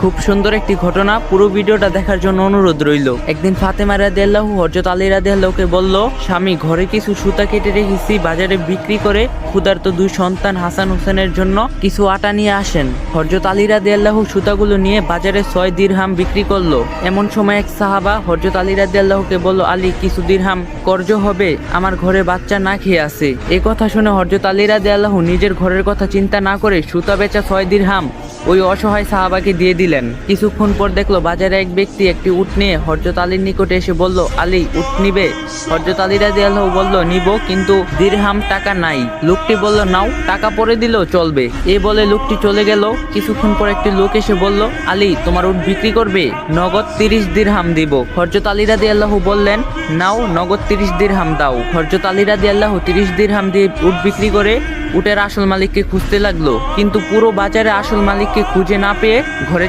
খুব সুন্দর একটি ঘটনা, পুরো ভিডিওটা দেখার জন্য অনুরোধ রইল। একদিন ফাতেমা রাদিয়াল্লাহু হযরত আলী রাদিয়াল্লাহুকে বলল, স্বামী ঘরে কিছু সুতা কেটে রেখেছি, বাজারে বিক্রি করে ক্ষুধার্ত দুই সন্তান হাসান হোসেনের জন্য কিছু আটা নিয়ে আসেন। হযরত আলী রাদিয়াল্লাহু সুতাগুলো নিয়ে বাজারে 6 দিরহাম বিক্রি করলো। এমন সময় এক সাহাবা হযরত আলী রাদিয়াল্লাহুকে বলল, আলী কিছু দিরহাম কর্জ হবে, আমার ঘরে বাচ্চা না খেয়ে আছে। এই কথা শুনে হযরত আলী রাদিয়াল্লাহু নিজের ঘরের কথা চিন্তা না করে সুতা বেচা 6 দিরহাম ওই অসহায় সাহাবাকে দিয়ে দিলেন। কিছুক্ষণ পর দেখলো বাজারে এক ব্যক্তি একটি উট নিয়ে হযরত আলীর নিকটে এসে বলল, আলী উট নিবে? হযরত আলী রাদিয়াল্লাহু বলল, নিব, কিন্তু দিরহাম টাকা নাই। লোকটি বলল, নাও, টাকা পরে দিলেও চলবে। এ বলে লোকটি চলে গেল। কিছুক্ষণ পর একটি লোক এসে বলল, আলী তোমার উট বিক্রি করবে? নগদ 30 দিরহাম দিব। হযরত আলী রাদিয়াল্লাহু বললেন, নাও, নগদ 30 দিরহাম দাও। হযরত আলী রাদিয়াল্লাহু 30 দিরহাম দিয়ে উট বিক্রি করে উটের আসল মালিককে খুঁজতে লাগলো, কিন্তু পুরো বাজারে আসল মালিককে খুঁজে না পেয়ে ঘরে